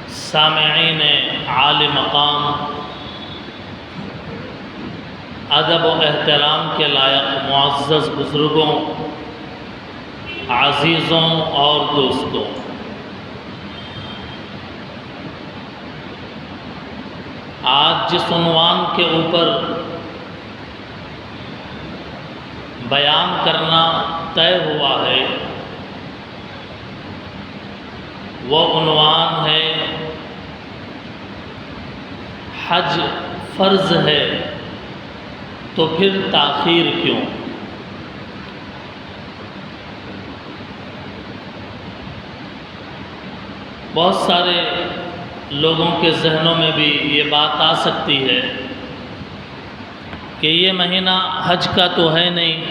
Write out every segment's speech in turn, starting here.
سامعین عالی مقام، ادب و احترام کے لائق معزز بزرگوں، عزیزوں اور دوستوں، آج جس عنوان کے اوپر بیان کرنا طے ہوا ہے وہ عنوان ہے حج فرض ہے تو پھر تاخیر کیوں؟ بہت سارے لوگوں کے ذہنوں میں بھی یہ بات آ سکتی ہے کہ یہ مہینہ حج کا تو ہے نہیں،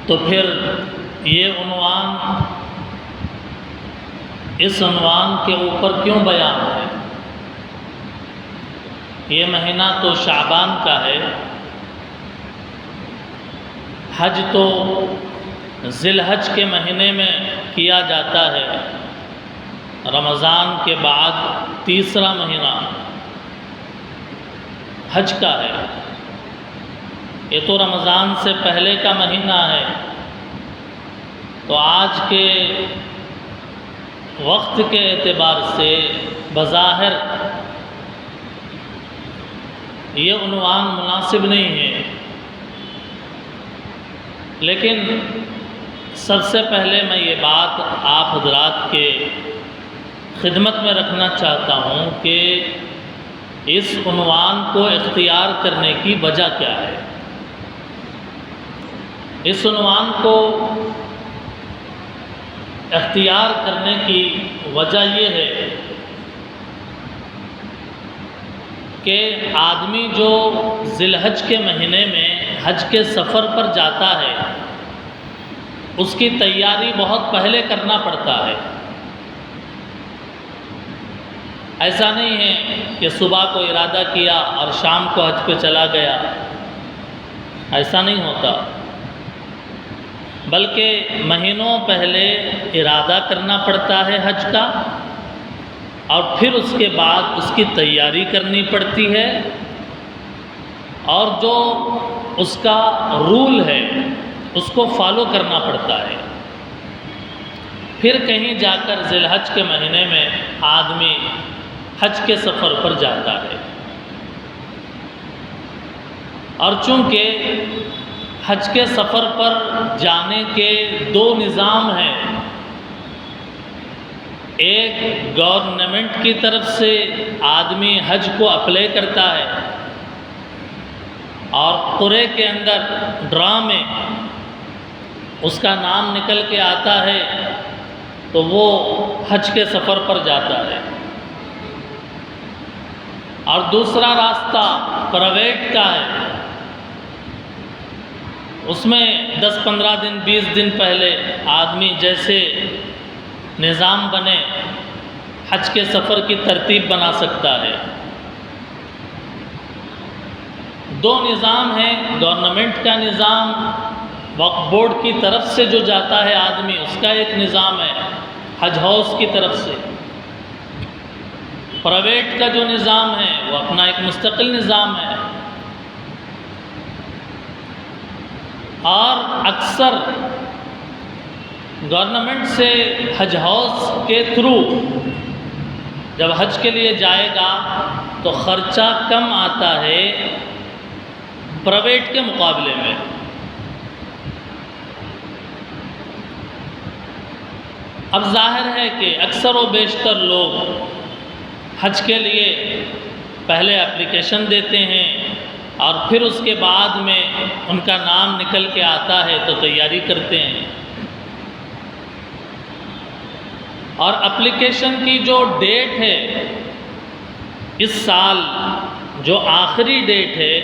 تو پھر یہ عنوان اس عنوان کے اوپر کیوں بیان ہے؟ یہ مہینہ تو شعبان کا ہے، حج تو ذی الحج کے مہینے میں کیا جاتا ہے، رمضان کے بعد تیسرا مہینہ حج کا ہے، یہ تو رمضان سے پہلے کا مہینہ ہے، تو آج کے وقت کے اعتبار سے بظاہر یہ عنوان مناسب نہیں ہے، لیکن سب سے پہلے میں یہ بات آپ حضرات کے خدمت میں رکھنا چاہتا ہوں کہ اس عنوان کو اختیار کرنے کی وجہ کیا ہے۔ اس عنوان کو اختیار کرنے کی وجہ یہ ہے کہ آدمی جو ذی الحج کے مہینے میں حج کے سفر پر جاتا ہے اس کی تیاری بہت پہلے کرنا پڑتا ہے۔ ایسا نہیں ہے کہ صبح کو ارادہ کیا اور شام کو حج پہ چلا گیا، ایسا نہیں ہوتا، بلکہ مہینوں پہلے ارادہ کرنا پڑتا ہے حج کا، اور پھر اس کے بعد اس کی تیاری کرنی پڑتی ہے، اور جو اس کا رول ہے اس کو فالو کرنا پڑتا ہے، پھر کہیں جا کر ذی الحج کے مہینے میں آدمی حج کے سفر پر جاتا ہے۔ اور چونکہ حج کے سفر پر جانے کے دو نظام ہیں، ایک گورنمنٹ کی طرف سے آدمی حج کو اپلائی کرتا ہے، اور قرعے کے اندر ڈرا میں اس کا نام نکل کے آتا ہے تو وہ حج کے سفر پر جاتا ہے، اور دوسرا راستہ پرائیویٹ کا ہے، اس میں 10-15 دن 20 دن پہلے آدمی جیسے نظام بنے حج کے سفر کی ترتیب بنا سکتا ہے۔ دو نظام ہیں، گورنمنٹ کا نظام وقف بورڈ کی طرف سے جو جاتا ہے آدمی اس کا ایک نظام ہے حج ہاؤس کی طرف سے، پرائیویٹ کا جو نظام ہے وہ اپنا ایک مستقل نظام ہے، اور اکثر گورنمنٹ سے حج ہاؤس کے تھرو جب حج کے لیے جائے گا تو خرچہ کم آتا ہے پرائیویٹ کے مقابلے میں۔ اب ظاہر ہے کہ اکثر و بیشتر لوگ حج کے لیے پہلے اپلیکیشن دیتے ہیں اور پھر اس کے بعد میں ان کا نام نکل کے آتا ہے تو تیاری کرتے ہیں، اور اپلیکیشن کی جو ڈیٹ ہے اس سال جو آخری ڈیٹ ہے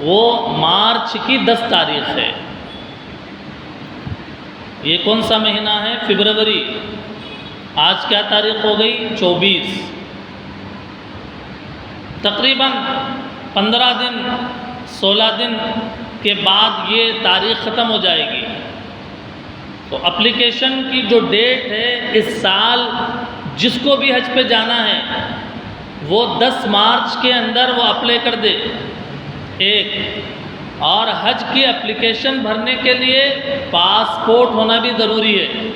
وہ مارچ کی 10 تاریخ ہے۔ یہ کون سا مہینہ ہے؟ فروری۔ آج کیا تاریخ ہو گئی؟ 24۔ تقریباً 15 دن 16 دن کے بعد یہ تاریخ ختم ہو جائے گی، تو اپلیکیشن کی جو ڈیٹ ہے اس سال جس کو بھی حج پہ جانا ہے وہ 10 مارچ کے اندر وہ اپلائی کر دے ایک، اور حج کی اپلیکیشن بھرنے کے لیے پاسپورٹ ہونا بھی ضروری ہے،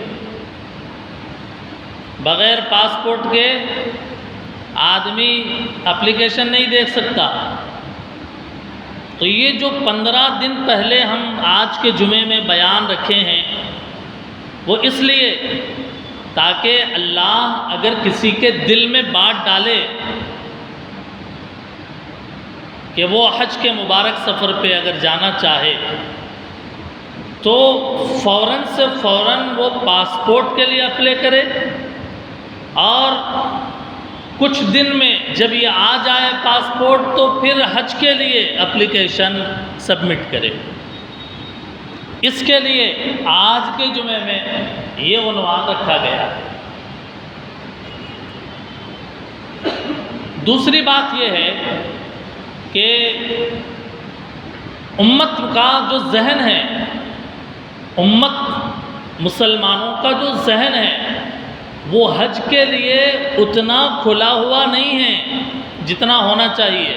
بغیر پاسپورٹ کے آدمی اپلیکیشن نہیں دے سکتا۔ تو یہ جو 15 دن پہلے ہم آج کے جمعے میں بیان رکھے ہیں وہ اس لیے تاکہ اللہ اگر کسی کے دل میں بات ڈالے کہ وہ حج کے مبارک سفر پہ اگر جانا چاہے تو فوراً سے فوراً وہ پاسپورٹ کے لیے اپلائی کرے، اور کچھ دن میں جب یہ آ جائے پاسپورٹ تو پھر حج کے لیے اپلیکیشن سبمٹ کرے۔ اس کے لیے آج کے جمعے میں یہ عنوان رکھا گیا۔ دوسری بات یہ ہے کہ امت کا جو ذہن ہے، امت مسلمانوں کا جو ذہن ہے وہ حج کے لیے اتنا کھلا ہوا نہیں ہے جتنا ہونا چاہیے۔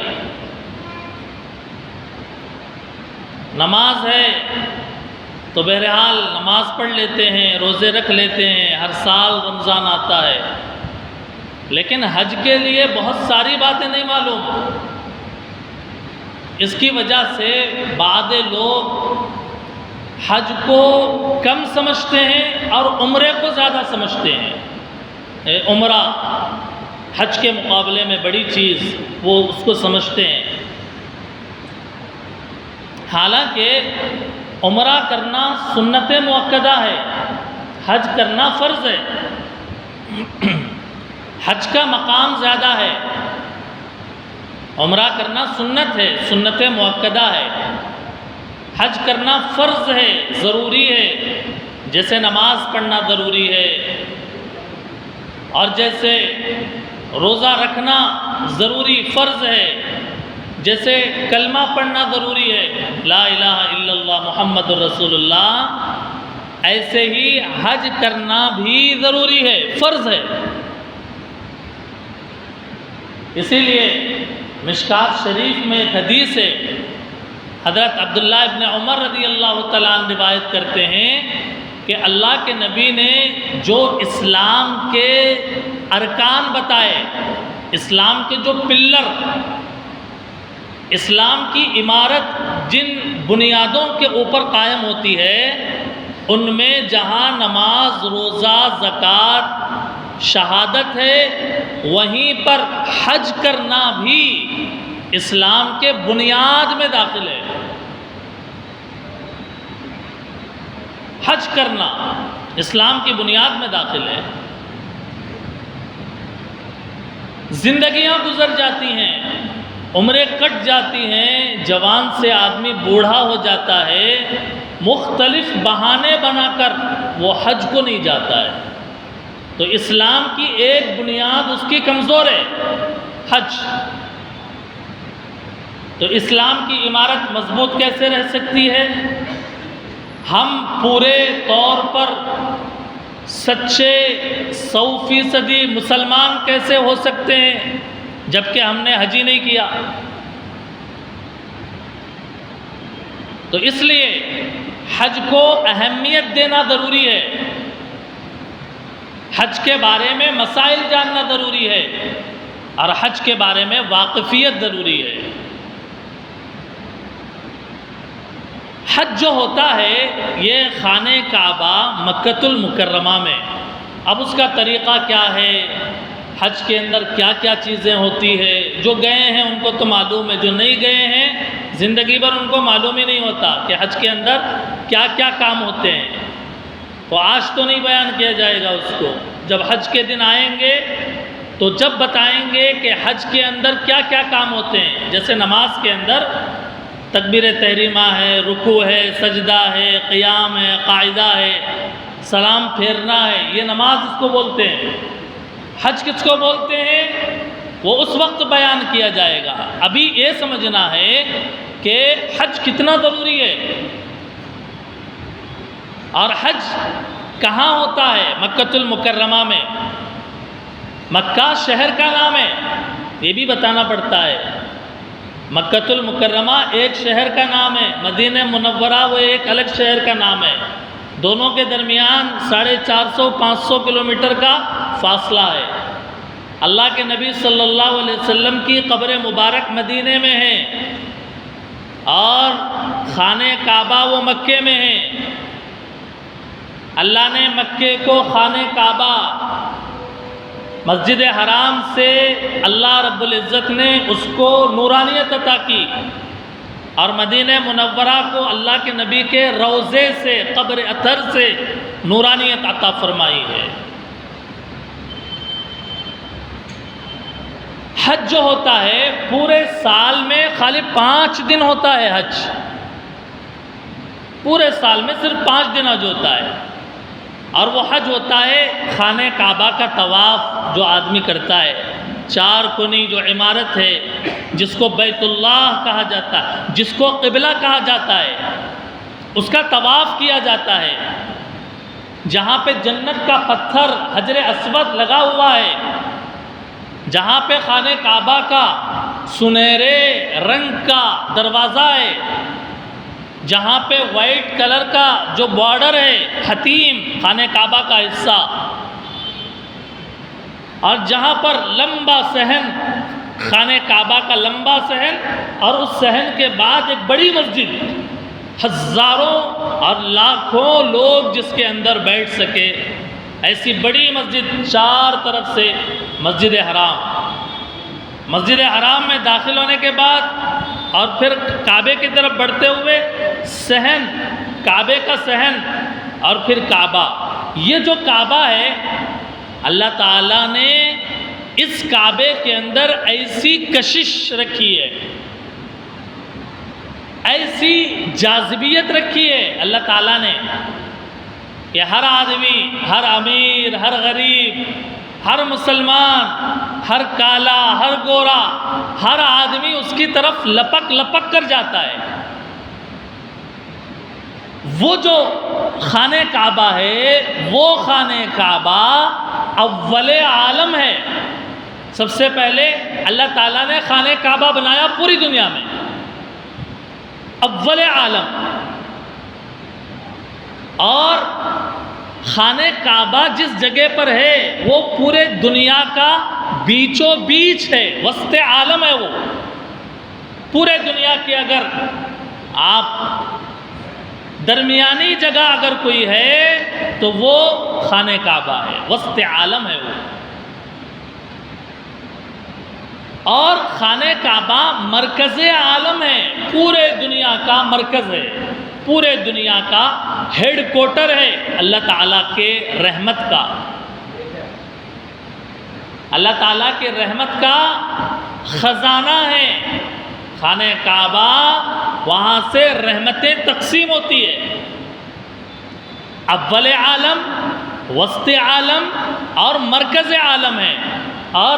نماز ہے تو بہرحال نماز پڑھ لیتے ہیں، روزے رکھ لیتے ہیں، ہر سال رمضان آتا ہے، لیکن حج کے لیے بہت ساری باتیں نہیں معلوم۔ اس کی وجہ سے بعض لوگ حج کو کم سمجھتے ہیں اور عمرے کو زیادہ سمجھتے ہیں۔ عمرہ حج کے مقابلے میں بڑی چیز وہ اس کو سمجھتے ہیں، حالانکہ عمرہ کرنا سنت مؤکدہ ہے، حج کرنا فرض ہے۔ حج کا مقام زیادہ ہے، عمرہ کرنا سنت ہے، سنت مؤکدہ ہے، حج کرنا فرض ہے، ضروری ہے، جیسے نماز پڑھنا ضروری ہے، اور جیسے روزہ رکھنا ضروری فرض ہے، جیسے کلمہ پڑھنا ضروری ہے، لا الہ الا اللہ محمد رسول اللہ، ایسے ہی حج کرنا بھی ضروری ہے، فرض ہے۔ اسی لیے مشکات شریف میں ایک حدیث ہے، حضرت عبداللہ ابن عمر رضی اللہ تعالیٰ عنہ روایت کرتے ہیں کہ اللہ کے نبی نے جو اسلام کے ارکان بتائے، اسلام کے جو پلر، اسلام کی عمارت جن بنیادوں کے اوپر قائم ہوتی ہے، ان میں جہاں نماز، روزہ، زکوٰۃ، شہادت ہے، وہیں پر حج کرنا بھی اسلام کے بنیاد میں داخل ہے۔ حج کرنا اسلام کی بنیاد میں داخل ہے۔ زندگیاں گزر جاتی ہیں، عمریں کٹ جاتی ہیں، جوان سے آدمی بوڑھا ہو جاتا ہے، مختلف بہانے بنا کر وہ حج کو نہیں جاتا ہے۔ تو اسلام کی ایک بنیاد اس کی کمزور ہے، حج۔ تو اسلام کی عمارت مضبوط کیسے رہ سکتی ہے؟ ہم پورے طور پر سچے 100% مسلمان کیسے ہو سکتے ہیں جبکہ ہم نے حج ہی نہیں کیا؟ تو اس لیے حج کو اہمیت دینا ضروری ہے، حج کے بارے میں مسائل جاننا ضروری ہے، اور حج کے بارے میں واقفیت ضروری ہے۔ حج جو ہوتا ہے یہ خانہ کعبہ مکۃ المکرمہ میں، اب اس کا طریقہ کیا ہے، حج کے اندر کیا کیا چیزیں ہوتی ہے، جو گئے ہیں ان کو تو معلوم ہے، جو نہیں گئے ہیں زندگی بھر ان کو معلوم ہی نہیں ہوتا کہ حج کے اندر کیا کیا کام ہوتے ہیں۔ تو آج تو نہیں بیان کیا جائے گا اس کو، جب حج کے دن آئیں گے تو جب بتائیں گے کہ حج کے اندر کیا کیا کام ہوتے ہیں۔ جیسے نماز کے اندر تکبیر تحریمہ ہے، رکوع ہے، سجدہ ہے، قیام ہے، قاعدہ ہے، سلام پھیرنا ہے، یہ نماز اس کو بولتے ہیں۔ حج کس کو بولتے ہیں وہ اس وقت بیان کیا جائے گا۔ ابھی یہ سمجھنا ہے کہ حج کتنا ضروری ہے۔ اور حج کہاں ہوتا ہے؟ مکۃ المکرمہ میں۔ مکہ شہر کا نام ہے، یہ بھی بتانا پڑتا ہے۔ مکۃ المکرمہ ایک شہر کا نام ہے، مدینہ منورہ وہ ایک الگ شہر کا نام ہے۔ دونوں کے درمیان 450-500 کلومیٹر کا فاصلہ ہے۔ اللہ کے نبی صلی اللہ علیہ وسلم کی قبر مبارک مدینے میں ہے، اور خانہ کعبہ وہ مکے میں ہے۔ اللہ نے مکے کو خانہ کعبہ، مسجد حرام سے اللہ رب العزت نے اس کو نورانیت عطا کی، اور مدینہ منورہ کو اللہ کے نبی کے روضے سے، قبر اطہر سے نورانیت عطا فرمائی ہے۔ حج جو ہوتا ہے پورے سال میں خالی 5 دن ہوتا ہے۔ حج پورے سال میں صرف 5 دن حج ہوتا ہے، اور وہ حج ہوتا ہے خانہ کعبہ کا طواف جو آدمی کرتا ہے، 4 کونی جو عمارت ہے جس کو بیت اللہ کہا جاتا ہے، جس کو قبلہ کہا جاتا ہے، اس کا طواف کیا جاتا ہے، جہاں پہ جنت کا پتھر حجر اسود لگا ہوا ہے، جہاں پہ خانہ کعبہ کا سنہرے رنگ کا دروازہ ہے، جہاں پہ وائٹ کلر کا جو بارڈر ہے حتیم خانہ کعبہ کا حصہ، اور جہاں پر لمبا صحن، خانہ کعبہ کا لمبا صحن، اور اس صحن کے بعد ایک بڑی مسجد، ہزاروں اور لاکھوں لوگ جس کے اندر بیٹھ سکے، ایسی بڑی مسجد، 4 طرف سے مسجد حرام۔ مسجد حرام میں داخل ہونے کے بعد اور پھر کعبے کی طرف بڑھتے ہوئے صحن، کعبے کا صحن، اور پھر کعبہ۔ یہ جو کعبہ ہے اللہ تعالیٰ نے اس کعبے کے اندر ایسی کشش رکھی ہے، ایسی جاذبیت رکھی ہے اللہ تعالیٰ نے کہ ہر آدمی، ہر امیر، ہر غریب، ہر مسلمان، ہر کالا، ہر گورا، ہر آدمی اس کی طرف لپک لپک کر جاتا ہے۔ وہ جو خانہ کعبہ ہے، وہ خانہ کعبہ اول عالم ہے۔ سب سے پہلے اللہ تعالیٰ نے خانہ کعبہ بنایا پوری دنیا میں، اول عالم۔ اور خانہ کعبہ جس جگہ پر ہے وہ پورے دنیا کا بیچوں بیچ ہے، وسط عالم ہے۔ وہ پورے دنیا کی اگر آپ درمیانی جگہ اگر کوئی ہے تو وہ خانہ کعبہ ہے، وسط عالم ہے وہ۔ اور خانہ کعبہ مرکز عالم ہے، پورے دنیا کا مرکز ہے، پورے دنیا کا ہیڈ کوارٹر ہے اللہ تعالیٰ کے رحمت کا۔ اللہ تعالیٰ کے رحمت کا خزانہ ہے خانہ کعبہ، وہاں سے رحمتیں تقسیم ہوتی ہے۔ اول عالم، وسط عالم اور مرکز عالم ہے۔ اور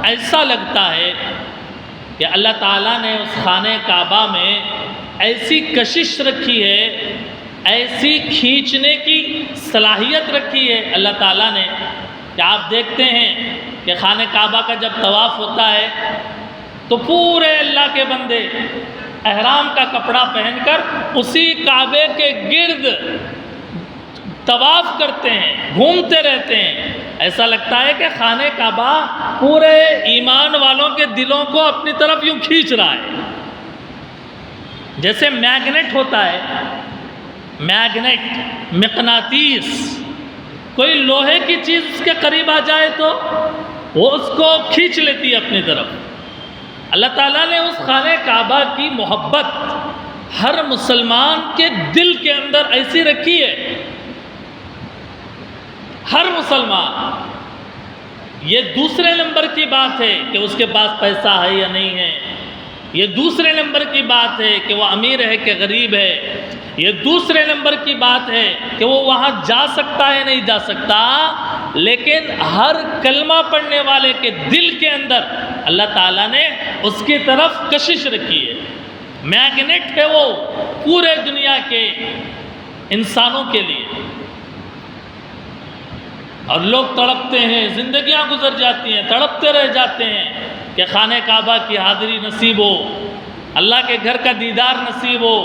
ایسا لگتا ہے کہ اللہ تعالیٰ نے اس خانہ کعبہ میں ایسی کشش رکھی ہے، ایسی کھینچنے کی صلاحیت رکھی ہے اللہ تعالیٰ نے کہ آپ دیکھتے ہیں کہ خانہ کعبہ کا جب طواف ہوتا ہے تو پورے اللہ کے بندے احرام کا کپڑا پہن کر اسی کعبے کے گرد طواف کرتے ہیں، گھومتے رہتے ہیں۔ ایسا لگتا ہے کہ خانہ کعبہ پورے ایمان والوں کے دلوں کو اپنی طرف یوں کھینچ رہا ہے، جیسے میگنیٹ ہوتا ہے، میگنیٹ، مقناطیس۔ کوئی لوہے کی چیز اس کے قریب آ جائے تو وہ اس کو کھینچ لیتی ہے اپنی طرف۔ اللہ تعالیٰ نے اس خانہ کعبہ کی محبت ہر مسلمان کے دل کے اندر ایسی رکھی ہے، ہر مسلمان۔ یہ دوسرے نمبر کی بات ہے کہ اس کے پاس پیسہ ہے یا نہیں ہے، یہ دوسرے نمبر کی بات ہے کہ وہ امیر ہے کہ غریب ہے، یہ دوسرے نمبر کی بات ہے کہ وہ وہاں جا سکتا ہے نہیں جا سکتا، لیکن ہر کلمہ پڑھنے والے کے دل کے اندر اللہ تعالیٰ نے اس کی طرف کشش رکھی ہے۔ میگنیٹ ہے وہ، پورے دنیا کے انسانوں کے لیے، اور لوگ تڑپتے ہیں، زندگیاں گزر جاتی ہیں، تڑپتے رہ جاتے ہیں کہ خانہ کعبہ کی حاضری نصیب ہو، اللہ کے گھر کا دیدار نصیب ہو،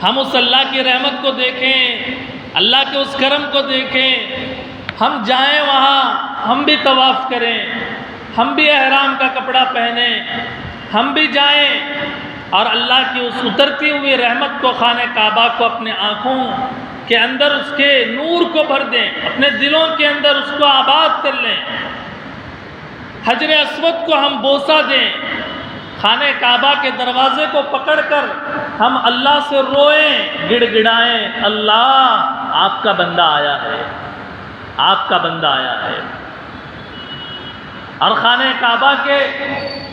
ہم اس اللہ کی رحمت کو دیکھیں، اللہ کے اس کرم کو دیکھیں، ہم جائیں وہاں، ہم بھی طواف کریں، ہم بھی احرام کا کپڑا پہنیں، ہم بھی جائیں اور اللہ کی اس اترتی ہوئی رحمت کو، خانہ کعبہ کو اپنے آنکھوں کے اندر اس کے نور کو بھر دیں، اپنے دلوں کے اندر اس کو آباد کر لیں، حجر اسود کو ہم بوسہ دیں، خانہ کعبہ کے دروازے کو پکڑ کر ہم اللہ سے روئیں، گڑ گڑائیں، اللہ آپ کا بندہ آیا ہے، آپ کا بندہ آیا ہے، اور خانہ کعبہ کے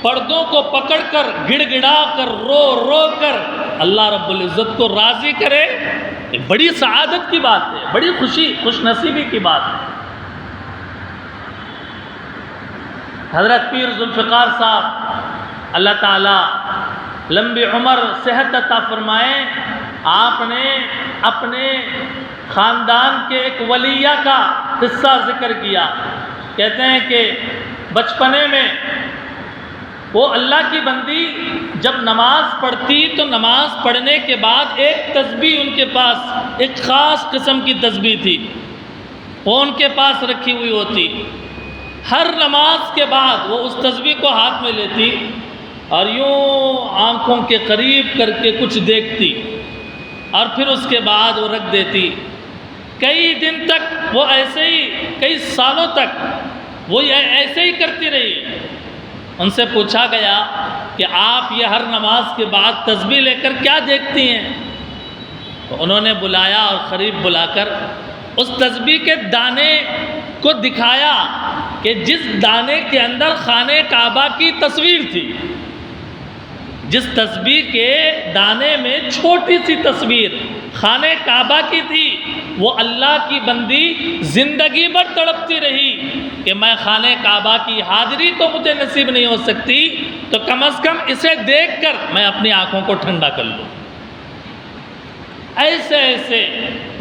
پردوں کو پکڑ کر گڑ گڑا کر رو رو کر اللہ رب العزت کو راضی کرے، ایک بڑی سعادت کی بات ہے، بڑی خوش نصیبی کی بات ہے۔ حضرت پیر ذوالفقار صاحب اللہ تعالیٰ لمبی عمر صحت عطا فرمائیں، آپ نے اپنے خاندان کے ایک ولیہ کا قصہ ذکر کیا، کہتے ہیں کہ بچپنے میں وہ اللہ کی بندی جب نماز پڑھتی تو نماز پڑھنے کے بعد ایک تسبیح ان کے پاس، ایک خاص قسم کی تسبیح تھی، وہ ان کے پاس رکھی ہوئی ہوتی، ہر نماز کے بعد وہ اس تسبیح کو ہاتھ میں لیتی اور یوں آنکھوں کے قریب کر کے کچھ دیکھتی اور پھر اس کے بعد وہ رکھ دیتی، کئی دن تک وہ ایسے ہی، کئی سالوں تک وہ ایسے ہی کرتی رہی۔ ان سے پوچھا گیا کہ آپ یہ ہر نماز کے بعد تسبیح لے کر کیا دیکھتی ہیں؟ تو انہوں نے بلایا اور قریب بلا کر اس تسبیح کے دانے کو دکھایا کہ جس دانے کے اندر خانہ کعبہ کی تصویر تھی، جس تسبیح کے دانے میں چھوٹی سی تصویر خانہ کعبہ کی تھی، وہ اللہ کی بندی زندگی بھر تڑپتی رہی کہ میں خانہ کعبہ کی حاضری تو مجھے نصیب نہیں ہو سکتی، تو کم از کم اسے دیکھ کر میں اپنی آنکھوں کو ٹھنڈا کر لوں۔ ایسے ایسے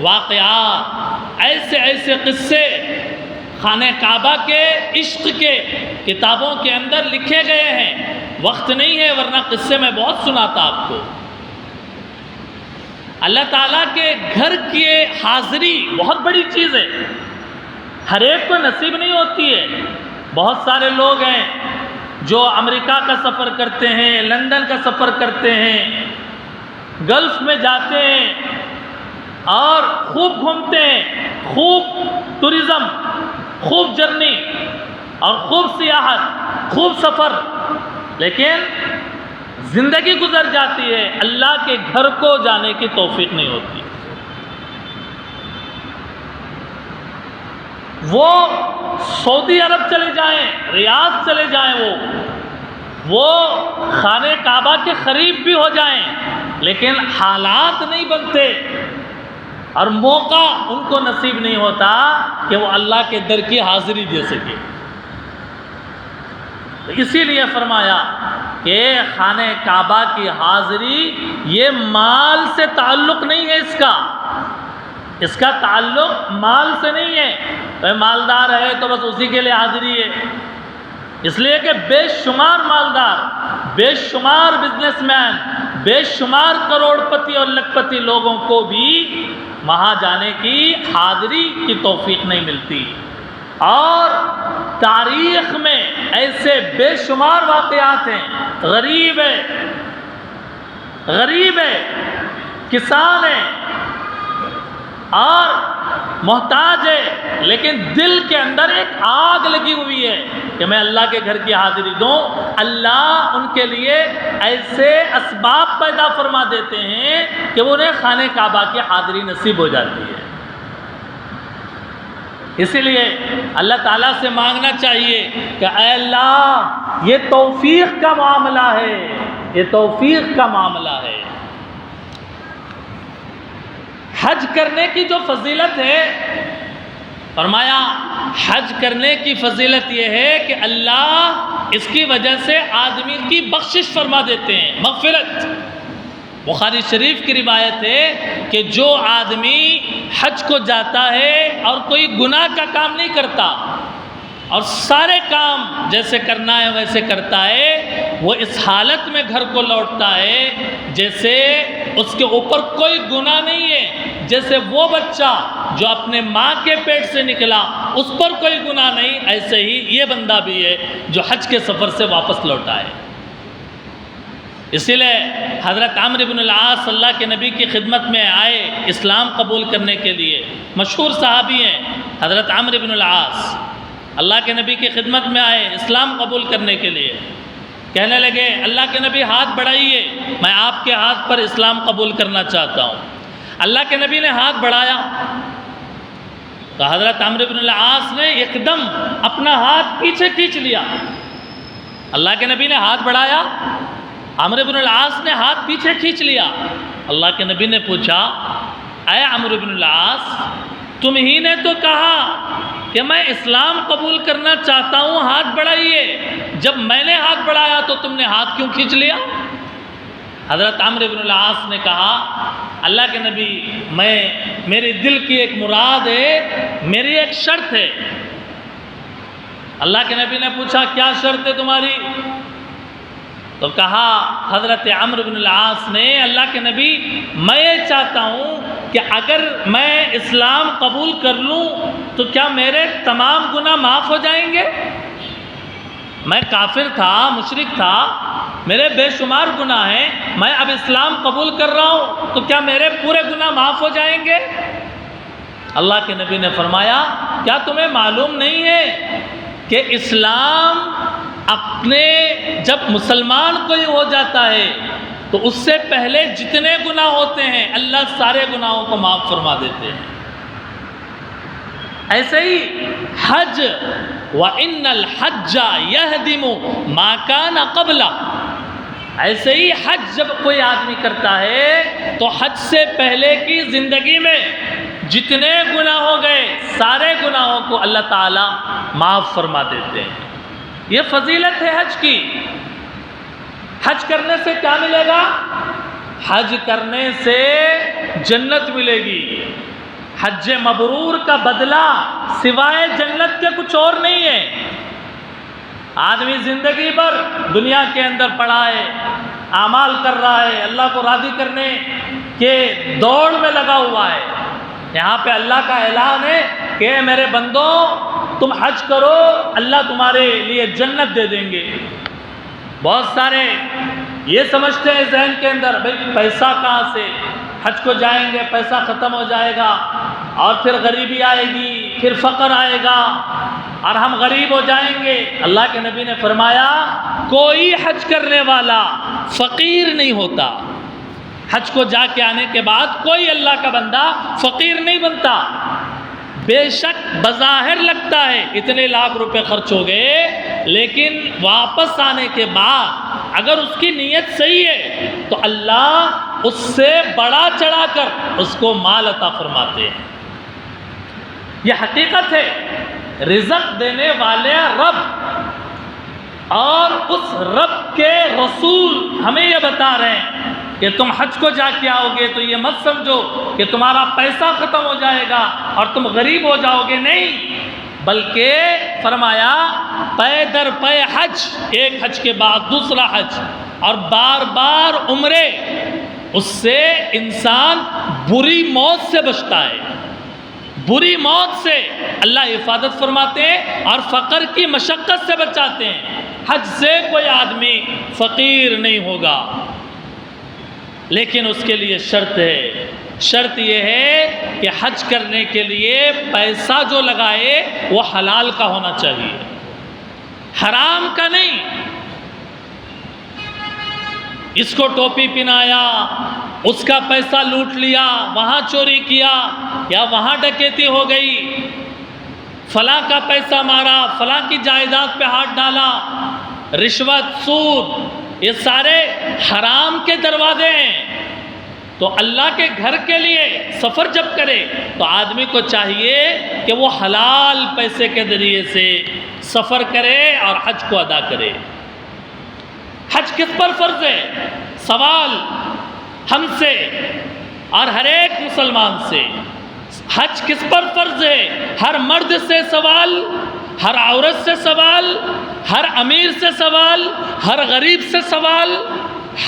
واقعات، ایسے ایسے قصے خانہ کعبہ کے عشق کے کتابوں کے اندر لکھے گئے ہیں۔ وقت نہیں ہے ورنہ قصے میں بہت سناتا آپ کو۔ اللہ تعالیٰ کے گھر کی حاضری بہت بڑی چیز ہے، ہر ایک کو نصیب نہیں ہوتی ہے۔ بہت سارے لوگ ہیں جو امریکہ کا سفر کرتے ہیں، لندن کا سفر کرتے ہیں، گلف میں جاتے ہیں اور خوب گھومتے ہیں، خوب ٹورزم، خوب جرنی اور خوب سیاحت، خوب سفر، لیکن زندگی گزر جاتی ہے، اللہ کے گھر کو جانے کی توفیق نہیں ہوتی۔ وہ سعودی عرب چلے جائیں، ریاض چلے جائیں، وہ خانہ کعبہ کے قریب بھی ہو جائیں، لیکن حالات نہیں بنتے اور موقع ان کو نصیب نہیں ہوتا کہ وہ اللہ کے در کی حاضری دے سکے۔ اسی لیے فرمایا کہ خانہ کعبہ کی حاضری یہ مال سے تعلق نہیں ہے، اس کا تعلق مال سے نہیں ہے، مالدار ہے تو بس اسی کے لیے حاضری ہے، اس لیے کہ بے شمار مالدار، بے شمار بزنس مین، بے شمار کروڑ پتی اور لکھ پتی لوگوں کو بھی وہاں جانے کی حاضری کی توفیق نہیں ملتی۔ اور تاریخ میں ایسے بے شمار واقعات ہیں، غریب ہے، کسان ہے اور محتاج ہے، لیکن دل کے اندر ایک آگ لگی ہوئی ہے کہ میں اللہ کے گھر کی حاضری دوں۔ اللہ ان کے لیے ایسے اسباب پیدا فرما دیتے ہیں کہ انہیں خانہ کعبہ کی حاضری نصیب ہو جاتی ہے۔ اسی لیے اللہ تعالیٰ سے مانگنا چاہیے کہ اے اللہ یہ توفیق کا معاملہ ہے، یہ توفیق کا معاملہ ہے۔ حج کرنے کی جو فضیلت ہے، فرمایا حج کرنے کی فضیلت یہ ہے کہ اللہ اس کی وجہ سے آدمی کی بخشش فرما دیتے ہیں، مغفرت۔ بخاری شریف کی روایت ہے کہ جو آدمی حج کو جاتا ہے اور کوئی گناہ کا کام نہیں کرتا اور سارے کام جیسے کرنا ہے ویسے کرتا ہے، وہ اس حالت میں گھر کو لوٹتا ہے جیسے اس کے اوپر کوئی گناہ نہیں ہے، جیسے وہ بچہ جو اپنے ماں کے پیٹ سے نکلا اس پر کوئی گناہ نہیں، ایسے ہی یہ بندہ بھی ہے جو حج کے سفر سے واپس لوٹا ہے۔ اسی لیے حضرت عمرو بن العاص اللہ کے نبی کی خدمت میں آئے اسلام قبول کرنے کے لیے، مشہور صحابی ہیں حضرت عمرو بن العاص، اللہ کے نبی کی خدمت میں آئے اسلام قبول کرنے کے لیے، کہنے لگے اللہ کے نبی ہاتھ بڑھائیے، میں آپ کے ہاتھ پر اسلام قبول کرنا چاہتا ہوں۔ اللہ کے نبی نے ہاتھ بڑھایا تو حضرت عمرو بن العاص نے ایک دم اپنا ہاتھ پیچھے کھینچ لیا۔ اللہ کے نبی نے ہاتھ بڑھایا، عمرو بن العاص نے ہاتھ پیچھے کھینچ لیا۔ اللہ کے نبی نے پوچھا اے عمرو بن العاص، تم ہی نے تو کہا کہ میں اسلام قبول کرنا چاہتا ہوں، ہاتھ بڑھائیے، جب میں نے ہاتھ بڑھایا تو تم نے ہاتھ کیوں کھینچ لیا؟ حضرت عمرو بن العاص نے کہا اللہ کے نبی، میرے دل کی ایک مراد ہے، میری ایک شرط ہے۔ اللہ کے نبی نے پوچھا کیا شرط ہے تمہاری؟ تو کہا حضرت عمرو بن العاص نے اللہ کے نبی، میں یہ چاہتا ہوں کہ اگر میں اسلام قبول کر لوں تو کیا میرے تمام گناہ معاف ہو جائیں گے؟ میں کافر تھا، مشرک تھا، میرے بے شمار گناہ ہیں، میں اب اسلام قبول کر رہا ہوں تو کیا میرے پورے گناہ معاف ہو جائیں گے؟ اللہ کے نبی نے فرمایا کیا تمہیں معلوم نہیں ہے کہ اسلام اپنے جب مسلمان کوئی ہو جاتا ہے تو اس سے پہلے جتنے گناہ ہوتے ہیں اللہ سارے گناہوں کو معاف فرما دیتے ہیں۔ ایسے ہی حج وَإِنَّ الْحَجَّ يَهْدِمُ مَا كَانَ قَبْلَهُ، ایسے ہی حج جب کوئی آدمی کرتا ہے تو حج سے پہلے کی زندگی میں جتنے گناہ ہو گئے سارے گناہوں کو اللہ تعالیٰ معاف فرما دیتے ہیں۔ یہ فضیلت ہے حج کی۔ حج کرنے سے کیا ملے گا؟ حج کرنے سے جنت ملے گی۔ حج مبرور کا بدلہ سوائے جنت کے کچھ اور نہیں ہے۔ آدمی زندگی بھر دنیا کے اندر پڑا ہے، اعمال کر رہا ہے، اللہ کو راضی کرنے کے دوڑ میں لگا ہوا ہے۔ یہاں پہ اللہ کا اعلان ہے کہ میرے بندوں تم حج کرو، اللہ تمہارے لیے جنت دے دیں گے۔ بہت سارے یہ سمجھتے ہیں ذہن کے اندر بھئی پیسہ کہاں سے، حج کو جائیں گے پیسہ ختم ہو جائے گا اور پھر غریبی آئے گی، پھر فقر آئے گا اور ہم غریب ہو جائیں گے۔ اللہ کے نبی نے فرمایا کوئی حج کرنے والا فقیر نہیں ہوتا۔ حج کو جا کے آنے کے بعد کوئی اللہ کا بندہ فقیر نہیں بنتا۔ بے شک بظاہر لگتا ہے اتنے لاکھ روپے خرچ ہو گئے، لیکن واپس آنے کے بعد اگر اس کی نیت صحیح ہے تو اللہ اس سے بڑا چڑھا کر اس کو مال عطا فرماتے ہیں۔ یہ حقیقت ہے۔ رزق دینے والے رب اور اس رب کے رسول ہمیں یہ بتا رہے ہیں کہ تم حج کو جا کے آؤ گے تو یہ مت سمجھو کہ تمہارا پیسہ ختم ہو جائے گا اور تم غریب ہو جاؤ گے، نہیں، بلکہ فرمایا پے در پے حج، ایک حج کے بعد دوسرا حج اور بار بار عمرے، اس سے انسان بری موت سے بچتا ہے۔ بری موت سے اللہ حفاظت فرماتے ہیں اور فقر کی مشقت سے بچاتے ہیں۔ حج سے کوئی آدمی فقیر نہیں ہوگا، لیکن اس کے لیے شرط ہے۔ شرط یہ ہے کہ حج کرنے کے لیے پیسہ جو لگائے وہ حلال کا ہونا چاہیے، حرام کا نہیں۔ اس کو ٹوپی پہنایا، اس کا پیسہ لوٹ لیا، وہاں چوری کیا یا وہاں ڈکیتی ہو گئی، فلاں کا پیسہ مارا، فلاں کی جائیداد پہ ہاتھ ڈالا، رشوت، سود، یہ سارے حرام کے دروازے ہیں۔ تو اللہ کے گھر کے لیے سفر جب کرے تو آدمی کو چاہیے کہ وہ حلال پیسے کے ذریعے سے سفر کرے اور حج کو ادا کرے۔ حج کس پر فرض ہے؟ سوال ہم سے اور ہر ایک مسلمان سے حج کس پر فرض ہے؟ ہر مرد سے سوال، ہر عورت سے سوال، ہر امیر سے سوال، ہر غریب سے سوال،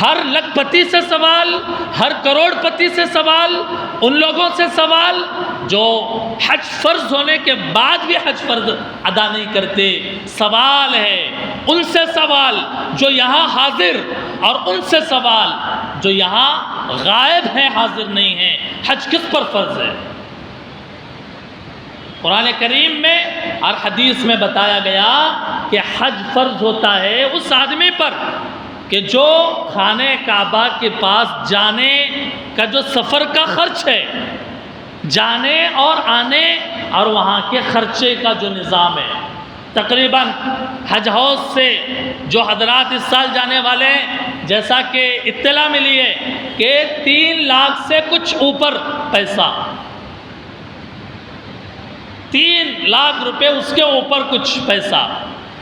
ہر لکھ پتی سے سوال، ہر کروڑ پتی سے سوال، ان لوگوں سے سوال جو حج فرض ہونے کے بعد بھی حج فرض ادا نہیں کرتے، سوال ہے ان سے سوال جو یہاں حاضر، اور ان سے سوال جو یہاں غائب ہیں، حاضر نہیں ہیں، حج کس پر فرض ہے؟ قرآن کریم میں اور حدیث میں بتایا گیا کہ حج فرض ہوتا ہے اس آدمی پر کہ جو خانہ کعبہ کے پاس جانے کا جو سفر کا خرچ ہے، جانے اور آنے اور وہاں کے خرچے کا جو نظام ہے، تقریباً حج ہاؤس سے جو حضرات اس سال جانے والے ہیں، جیسا کہ اطلاع ملی ہے کہ 3 لاکھ سے کچھ اوپر پیسہ، 3 لاکھ روپے اس کے اوپر کچھ پیسہ،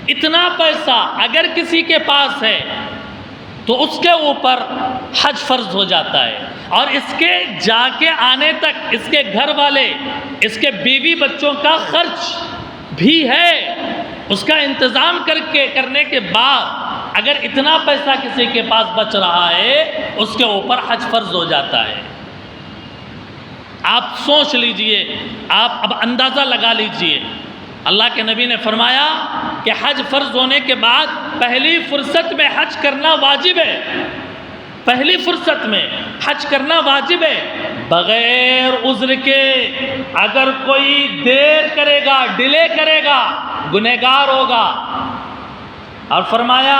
اتنا پیسہ اگر کسی کے پاس ہے تو اس کے اوپر حج فرض ہو جاتا ہے، اور اس کے جا کے آنے تک اس کے گھر والے، اس کے بیوی بچوں کا خرچ بھی ہے، اس کا انتظام کرنے کے بعد اگر اتنا پیسہ کسی کے پاس بچ رہا ہے اس کے اوپر حج فرض ہو جاتا ہے۔ آپ سوچ لیجئے، آپ اب اندازہ لگا لیجئے، اللہ کے نبی نے فرمایا کہ حج فرض ہونے کے بعد پہلی فرصت میں حج کرنا واجب ہے، پہلی فرصت میں حج کرنا واجب ہے، بغیر عذر کے۔ اگر کوئی دیر کرے گا، ڈیلے کرے گا، گنہگار ہوگا۔ اور فرمایا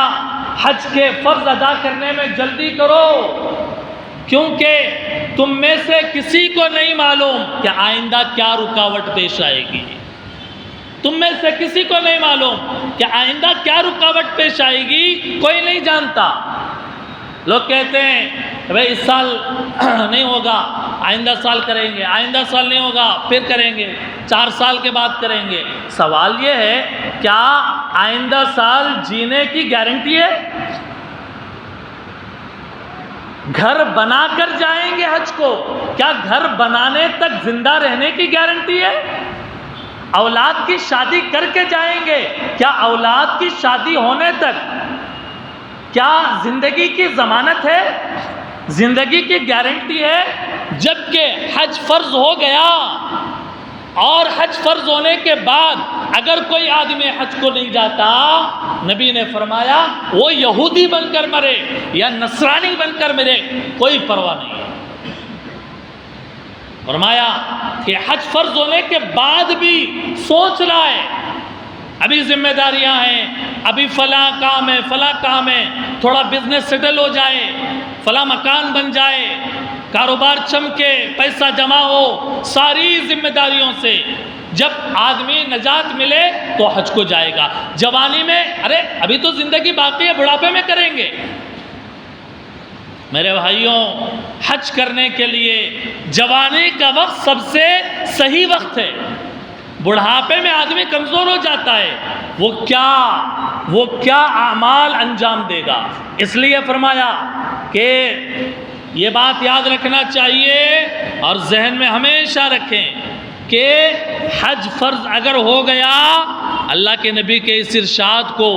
حج کے فرض ادا کرنے میں جلدی کرو، کیونکہ تم میں سے کسی کو نہیں معلوم کہ آئندہ کیا رکاوٹ پیش آئے گی، تم میں سے کسی کو نہیں معلوم کہ آئندہ کیا رکاوٹ پیش آئے گی، کوئی نہیں جانتا۔ لوگ کہتے ہیں کہ بھائی اس سال نہیں ہوگا، آئندہ سال کریں گے، آئندہ سال نہیں ہوگا پھر کریں گے، 4 سال کے بعد کریں گے۔ سوال یہ ہے کیا آئندہ سال جینے کی گارنٹی ہے؟ گھر بنا کر جائیں گے حج کو، کیا گھر بنانے تک زندہ رہنے کی گارنٹی ہے؟ اولاد کی شادی کر کے جائیں گے، کیا اولاد کی شادی ہونے تک کیا زندگی کی ضمانت ہے، زندگی کی گارنٹی ہے؟ جبکہ حج فرض ہو گیا اور حج فرض ہونے کے بعد اگر کوئی آدمی حج کو نہیں جاتا، نبی نے فرمایا وہ یہودی بن کر مرے یا نصرانی بن کر مرے، کوئی پرواہ نہیں۔ فرمایا کہ حج فرض ہونے کے بعد بھی سوچ رہا ہے ابھی ذمہ داریاں ہیں، ابھی فلاں کام ہے، فلاں کام ہے، تھوڑا بزنس سیٹل ہو جائے، فلاں مکان بن جائے، کاروبار چمکے، پیسہ جمع ہو، ساری ذمہ داریوں سے جب آدمی نجات ملے تو حج کو جائے گا۔ جوانی میں ارے ابھی تو زندگی باقی ہے، بڑھاپے میں کریں گے۔ میرے بھائیوں، حج کرنے کے لیے جوانی کا وقت سب سے صحیح وقت ہے۔ بڑھاپے میں آدمی کمزور ہو جاتا ہے، وہ کیا اعمال انجام دے گا؟ اس لیے فرمایا کہ یہ بات یاد رکھنا چاہیے اور ذہن میں ہمیشہ رکھیں کہ حج فرض اگر ہو گیا، اللہ کے نبی کے اس ارشاد کو،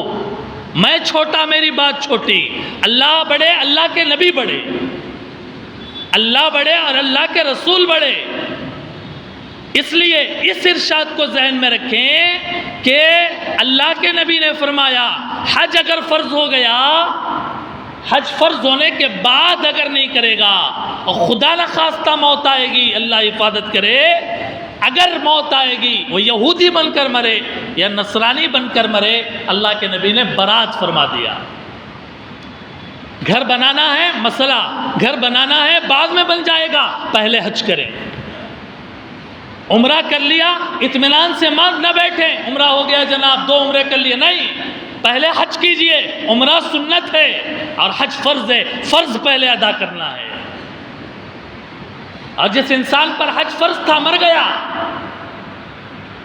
میں چھوٹا میری بات چھوٹی، اللہ بڑے اللہ کے نبی بڑے، اللہ بڑے اور اللہ کے رسول بڑے، اس لیے اس ارشاد کو ذہن میں رکھیں کہ اللہ کے نبی نے فرمایا حج اگر فرض ہو گیا، حج فرض ہونے کے بعد اگر نہیں کرے گا اور خدا نخواستہ موت آئے گی، اللہ حفاظت کرے، اگر موت آئے گی وہ یہودی بن کر مرے یا نصرانی بن کر مرے، اللہ کے نبی نے برات فرما دیا۔ گھر بنانا ہے، مسئلہ گھر بنانا ہے بعد میں بن جائے گا، پہلے حج کریں۔ عمرہ کر لیا، اطمینان سے مان نہ بیٹھیں عمرہ ہو گیا جناب 2 عمرے کر لیے، نہیں، پہلے حج کیجئے۔ عمرہ سنت ہے اور حج فرض ہے، فرض پہلے ادا کرنا ہے۔ اور جس انسان پر حج فرض تھا مر گیا،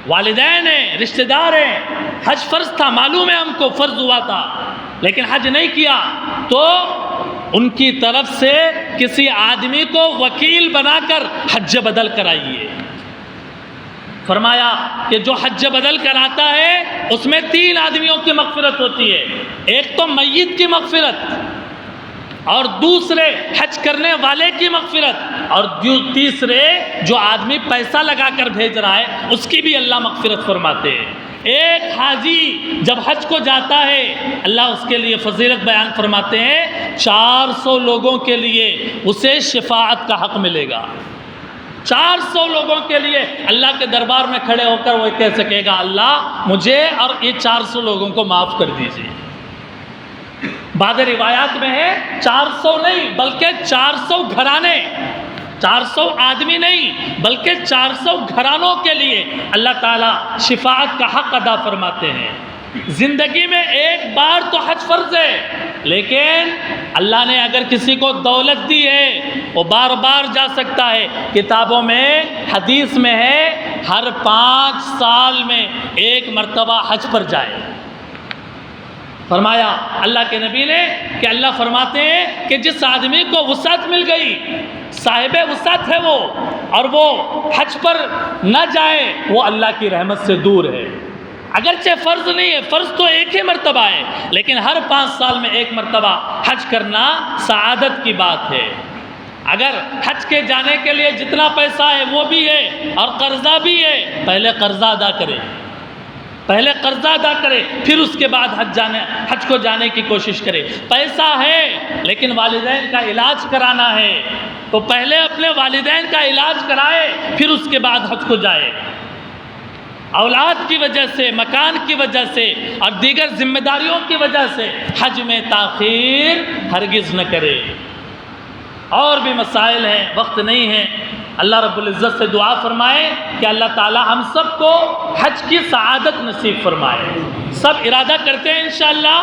والدین ہیں، رشتہ دار ہیں، حج فرض تھا، معلوم ہے ہم کو فرض ہوا تھا لیکن حج نہیں کیا، تو ان کی طرف سے کسی آدمی کو وکیل بنا کر حج بدل کرائیے۔ فرمایا کہ جو حج بدل کراتا ہے اس میں 3 آدمیوں کی مغفرت ہوتی ہے، ایک تو میت کی مغفرت، اور دوسرے حج کرنے والے کی مغفرت، اور تیسرے جو آدمی پیسہ لگا کر بھیج رہا ہے اس کی بھی اللہ مغفرت فرماتے ہیں۔ ایک حاجی جب حج کو جاتا ہے اللہ اس کے لیے فضیلت بیان فرماتے ہیں 400 لوگوں کے لیے اسے شفاعت کا حق ملے گا۔ 400 لوگوں کے لیے اللہ کے دربار میں کھڑے ہو کر وہ کہہ سکے گا اللہ مجھے اور یہ 400 لوگوں کو معاف کر دیجیے۔ بعض روایات میں ہے 400 نہیں بلکہ 400 گھرانے، 400 آدمی نہیں بلکہ 400 گھرانوں کے لیے اللہ تعالیٰ شفاعت کا حق ادا فرماتے ہیں۔ زندگی میں ایک بار تو حج فرض ہے، لیکن اللہ نے اگر کسی کو دولت دی ہے وہ بار بار جا سکتا ہے۔ کتابوں میں حدیث میں ہے ہر 5 سال میں 1 مرتبہ حج پر جائے۔ فرمایا اللہ کے نبی نے کہ اللہ فرماتے ہیں کہ جس آدمی کو وسعت مل گئی، صاحب وسعت ہے وہ، اور وہ حج پر نہ جائے وہ اللہ کی رحمت سے دور ہے۔ اگرچہ فرض نہیں ہے، فرض تو 1 ہی مرتبہ ہے، لیکن ہر 5 سال میں 1 مرتبہ حج کرنا سعادت کی بات ہے۔ اگر حج کے جانے کے لیے جتنا پیسہ ہے وہ بھی ہے اور قرضہ بھی ہے، پہلے قرضہ ادا کرے، پہلے قرضہ ادا کرے، پھر اس کے بعد حج کو جانے کی کوشش کرے۔ پیسہ ہے لیکن والدین کا علاج کرانا ہے تو پہلے اپنے والدین کا علاج کرائے، پھر اس کے بعد حج کو جائے۔ اولاد کی وجہ سے، مکان کی وجہ سے اور دیگر ذمہ داریوں کی وجہ سے حج میں تاخیر ہرگز نہ کرے۔ اور بھی مسائل ہیں، وقت نہیں ہے۔ اللہ رب العزت سے دعا فرمائے کہ اللہ تعالی ہم سب کو حج کی سعادت نصیب فرمائے۔ سب ارادہ کرتے ہیں انشاءاللہ،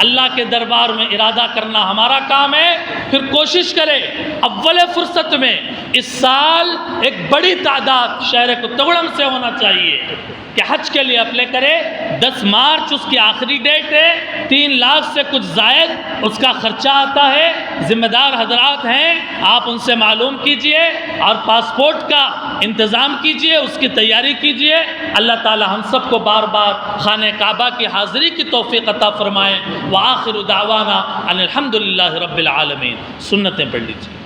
اللہ کے دربار میں ارادہ کرنا ہمارا کام ہے، پھر کوشش کرے اول فرصت میں اس سال ایک بڑی تعداد شہر کتگڑم سے ہونا چاہیے کہ حج کے لیے اپلائی کرے۔ 10 مارچ اس کی آخری ڈیٹ ہے، 3 لاکھ سے کچھ زائد اس کا خرچہ آتا ہے۔ ذمہ دار حضرات ہیں، آپ ان سے معلوم کیجئے اور پاسپورٹ کا انتظام کیجئے، اس کی تیاری کیجئے۔ اللہ تعالی ہم سب کو بار بار خانہ کعبہ کی حاضری کی توفیق عطا فرمائے۔ وآخر دعوانا ان الحمدللہ رب العالمین۔ سنتیں پڑھ لیجئے۔